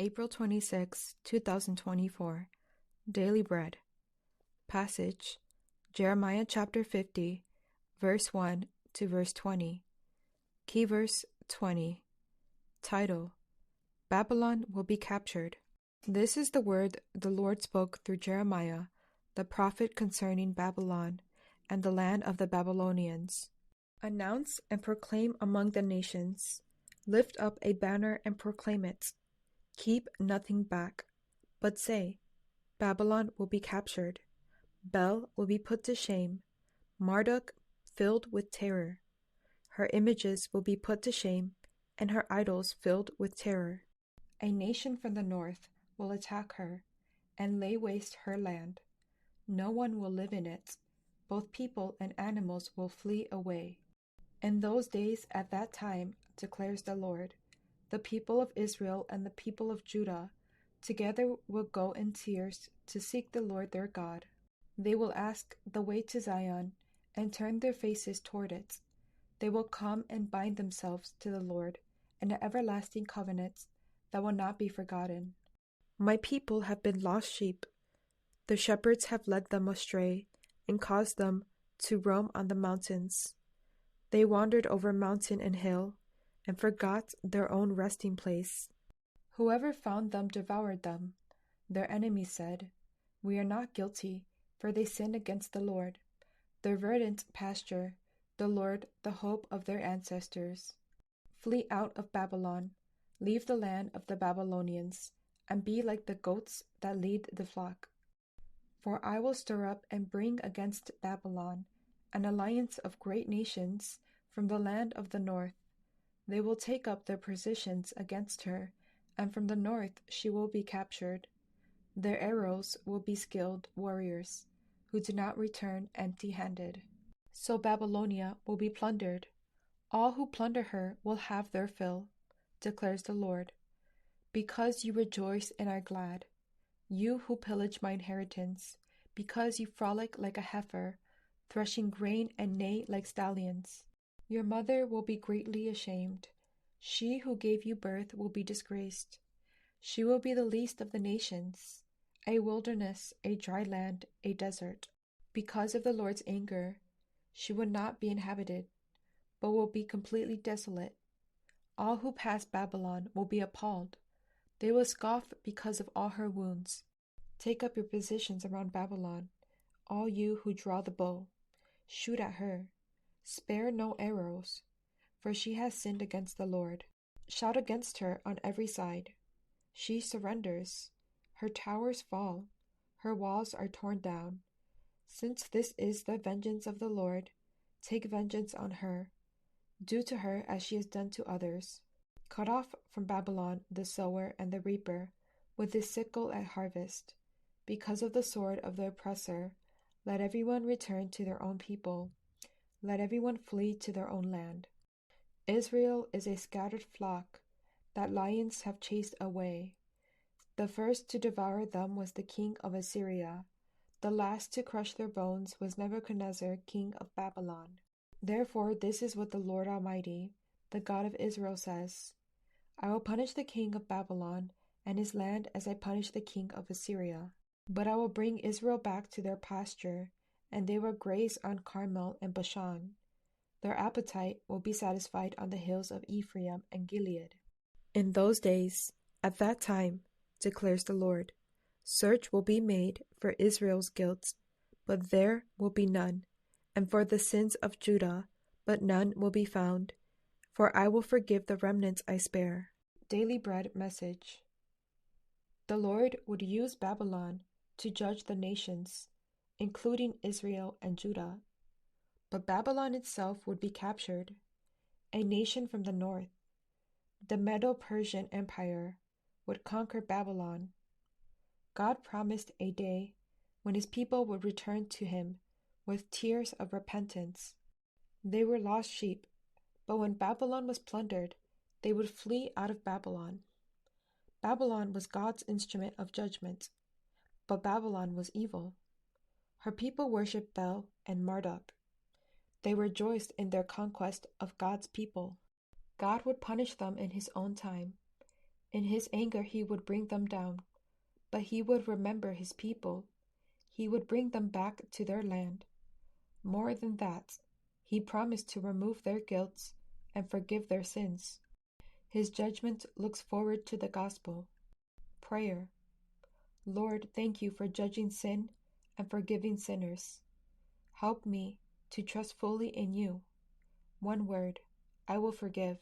April 26, 2024. Daily Bread. Passage: Jeremiah chapter 50, verse 1 to verse 20. Key verse 20. Title: Babylon will be captured. This is the word the Lord spoke through Jeremiah, the prophet, concerning Babylon and the land of the Babylonians. Announce and proclaim among the nations. Lift up a banner and proclaim it. Keep nothing back, but say, Babylon will be captured. Bel will be put to shame. Marduk filled with terror. Her images will be put to shame, and her idols filled with terror. A nation from the north will attack her and lay waste her land. No one will live in it. Both people and animals will flee away. In those days, at that time, declares the Lord, the people of Israel and the people of Judah together will go in tears to seek the Lord their God. They will ask the way to Zion and turn their faces toward it. They will come and bind themselves to the Lord in an everlasting covenant that will not be forgotten. My people have been lost sheep. The shepherds have led them astray and caused them to roam on the mountains. They wandered over mountain and hill and forgot their own resting place. Whoever found them devoured them. Their enemies said, We are not guilty, for they sinned against the Lord, their verdant pasture, the Lord, the hope of their ancestors. Flee out of Babylon, leave the land of the Babylonians, and be like the goats that lead the flock. For I will stir up and bring against Babylon an alliance of great nations from the land of the north. They will take up their positions against her, and from the north she will be captured. Their arrows will be skilled warriors, who do not return empty-handed. So Babylonia will be plundered. All who plunder her will have their fill, declares the Lord. Because you rejoice and are glad, you who pillage my inheritance, because you frolic like a heifer, threshing grain and neigh like stallions. Your mother will be greatly ashamed. She who gave you birth will be disgraced. She will be the least of the nations, a wilderness, a dry land, a desert. Because of the Lord's anger, she will not be inhabited, but will be completely desolate. All who pass Babylon will be appalled. They will scoff because of all her wounds. Take up your positions around Babylon, all you who draw the bow. Shoot at her. Spare no arrows, for she has sinned against the Lord. Shout against her on every side. She surrenders. Her towers fall. Her walls are torn down. Since this is the vengeance of the Lord, take vengeance on her. Do to her as she has done to others. Cut off from Babylon the sower and the reaper, with his sickle at harvest. Because of the sword of the oppressor, let everyone return to their own people. Let everyone flee to their own land. Israel is a scattered flock that lions have chased away. The first to devour them was the king of Assyria. The last to crush their bones was Nebuchadnezzar, king of Babylon. Therefore, this is what the Lord Almighty, the God of Israel, says: I will punish the king of Babylon and his land as I punished the king of Assyria. But I will bring Israel back to their pasture, and they will graze on Carmel and Bashan. Their appetite will be satisfied on the hills of Ephraim and Gilead. In those days, at that time, declares the Lord, search will be made for Israel's guilt, but there will be none, and for the sins of Judah, but none will be found, for I will forgive the remnant I spare. Daily Bread Message. The Lord would use Babylon to judge the nations, including Israel and Judah. But Babylon itself would be captured, a nation from the north. The Medo-Persian Empire would conquer Babylon. God promised a day when his people would return to him with tears of repentance. They were lost sheep, but when Babylon was plundered, they would flee out of Babylon. Babylon was God's instrument of judgment, but Babylon was evil. Her people worshipped Bel and Marduk. They rejoiced in their conquest of God's people. God would punish them in his own time. In his anger he would bring them down, but he would remember his people. He would bring them back to their land. More than that, he promised to remove their guilt and forgive their sins. His judgment looks forward to the gospel. Prayer. Lord, thank you for judging sin and forgiving sinners. Help me to trust fully in you. One word, I will forgive.